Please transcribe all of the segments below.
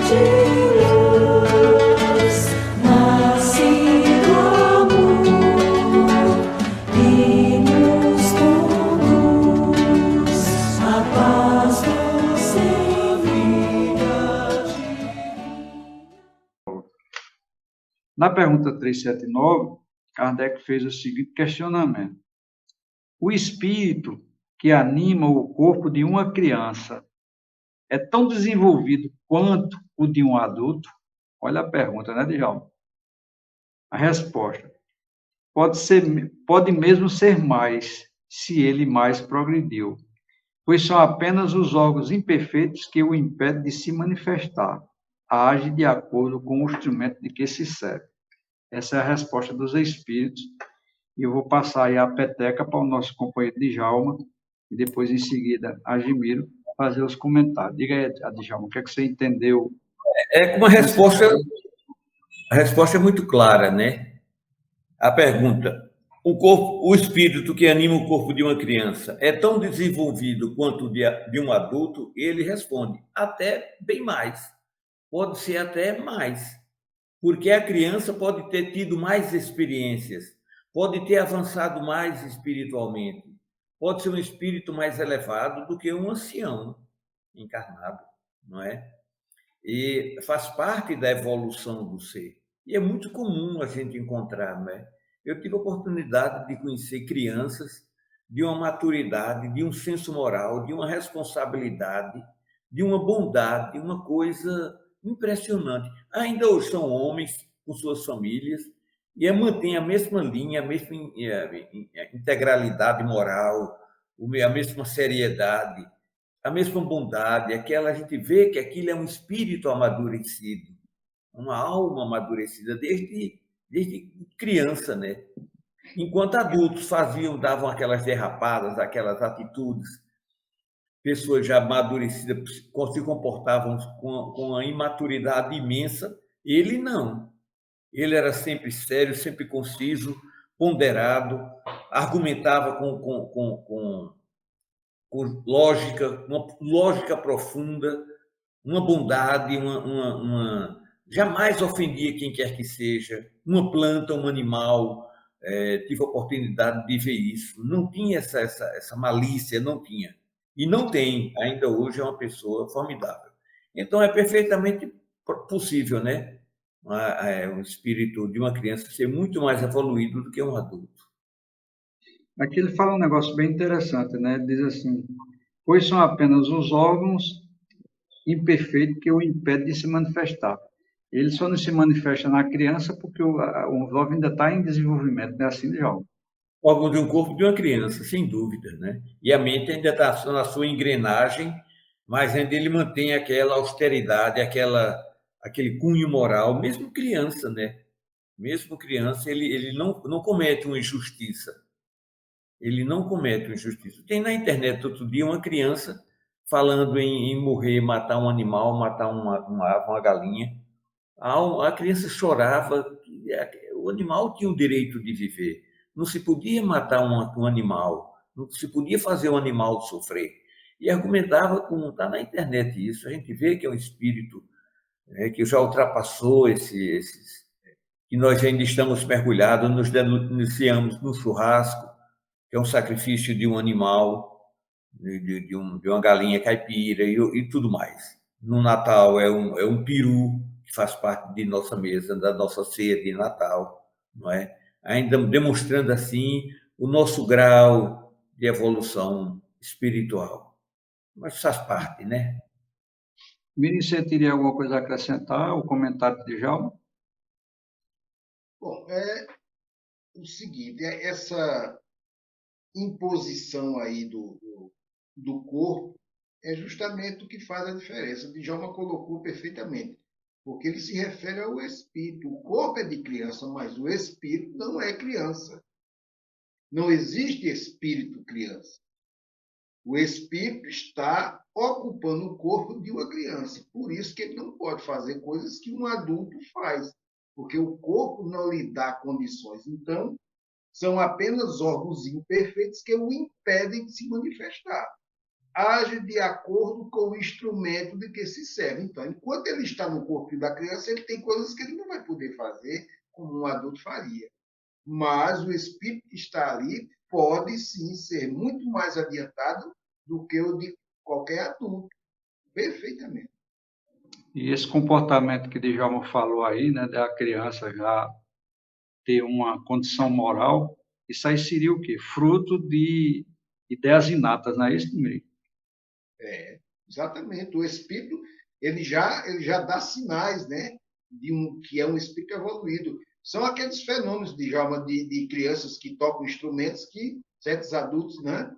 de luz, nasce do amor e nos conduz a paz nos envia. Na pergunta 379, Kardec fez o seguinte questionamento: o espírito que anima o corpo de uma criança é tão desenvolvido quanto o de um adulto? Olha a pergunta, né, Djalma? A resposta: pode mesmo ser mais, se ele mais progrediu, pois são apenas os órgãos imperfeitos que o impedem de se manifestar. Age de acordo com o instrumento de que se serve. Essa é a resposta dos espíritos. E eu vou passar aí a peteca para o nosso companheiro Djalma, e depois, em seguida, a Gimiro, fazer os comentários. Diga aí, Djalma, o que é que você entendeu? A resposta é muito clara, né? A pergunta: o espírito que anima o corpo de uma criança é tão desenvolvido quanto o de um adulto? Ele responde: até bem mais. Pode ser até mais. Porque a criança pode ter tido mais experiências, pode ter avançado mais espiritualmente, pode ser um espírito mais elevado do que um ancião encarnado, não é? E faz parte da evolução do ser. E é muito comum a gente encontrar, né? Eu tive a oportunidade de conhecer crianças de uma maturidade, de um senso moral, de uma responsabilidade, de uma bondade, uma coisa impressionante. Ainda hoje são homens com suas famílias e mantêm a mesma linha, a mesma integralidade moral, a mesma seriedade, a mesma bondade, a gente vê que aquilo é um espírito amadurecido, uma alma amadurecida desde criança, né? Enquanto adultos davam aquelas derrapadas, aquelas atitudes, pessoas já amadurecidas se comportavam com a imaturidade imensa, ele não. Ele era sempre sério, sempre conciso, ponderado, argumentava com lógica, uma lógica profunda, uma bondade, jamais ofendia quem quer que seja, uma planta, um animal. Tive a oportunidade de ver isso. Não tinha essa malícia, não tinha. E não tem, ainda hoje é uma pessoa formidável. Então, é perfeitamente possível, né? O espírito de uma criança ser muito mais evoluído do que um adulto. Aqui ele fala um negócio bem interessante, né? Ele diz assim: pois são apenas os órgãos imperfeitos que o impedem de se manifestar. Ele só não se manifesta na criança porque o jovem ainda está em desenvolvimento, não é assim, Djalma? Órgão de um corpo de uma criança, sem dúvida, né? E a mente ainda está na sua engrenagem, mas ainda ele mantém aquela austeridade, aquele cunho moral, mesmo criança, né? Mesmo criança, ele não comete uma injustiça. Ele não comete uma injustiça. Tem na internet outro dia uma criança falando em morrer, matar um animal, matar uma galinha. A criança chorava, o animal tinha o direito de viver. Não se podia matar um animal, não se podia fazer um animal sofrer. E argumentava como está na internet isso. A gente vê que é um espírito que já ultrapassou esses, que nós ainda estamos mergulhados, nos denunciamos no churrasco, que é um sacrifício de um animal, de uma galinha caipira e tudo mais. No Natal é um peru, que faz parte de nossa mesa, da nossa ceia de Natal, não é? Ainda demonstrando assim o nosso grau de evolução espiritual. Mas faz parte, né? Miri, você teria alguma coisa a acrescentar? O comentário de Djalma? Bom, é o seguinte, essa imposição aí do corpo é justamente o que faz a diferença. O Djalma colocou perfeitamente, porque ele se refere ao espírito. O corpo é de criança, mas o espírito não é criança. Não existe espírito criança. O espírito está ocupando o corpo de uma criança. Por isso que ele não pode fazer coisas que um adulto faz, porque o corpo não lhe dá condições. Então, são apenas órgãos imperfeitos que o impedem de se manifestar. age de acordo com o instrumento de que se serve. Então, enquanto ele está no corpo da criança, ele tem coisas que ele não vai poder fazer como um adulto faria. Mas o espírito que está ali pode sim ser muito mais adiantado do que o de qualquer adulto. Perfeitamente. E esse comportamento que Djalma falou aí, né, da criança já ter uma condição moral, isso aí seria o quê? Fruto de ideias inatas, não é isso, Domingos? Exatamente. O espírito ele já dá sinais, né, que é um espírito evoluído. São aqueles fenômenos, Djalma, de crianças que tocam instrumentos que certos adultos, né,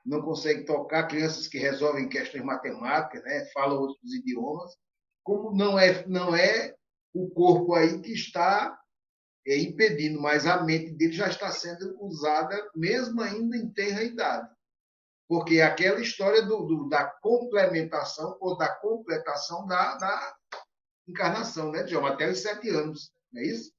não conseguem tocar, crianças que resolvem questões matemáticas, né, falam outros idiomas, como não é o corpo aí que está impedindo, mas a mente dele já está sendo usada, mesmo ainda em tenra idade. Porque é aquela história da complementação ou da completação da encarnação, né, Djalma? Até os 7 anos, não é isso?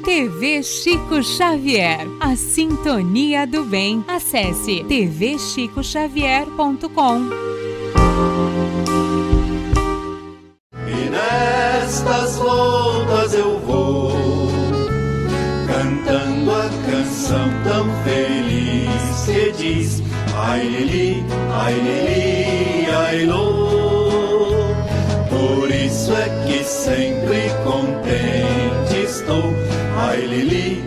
TV Chico Xavier, a sintonia do bem. Acesse tvchicoxavier.com. E nestas voltas eu vou cantando a canção tão feliz que diz: ai lili, ai lô. Por isso é que sempre contente estou. Ai lili,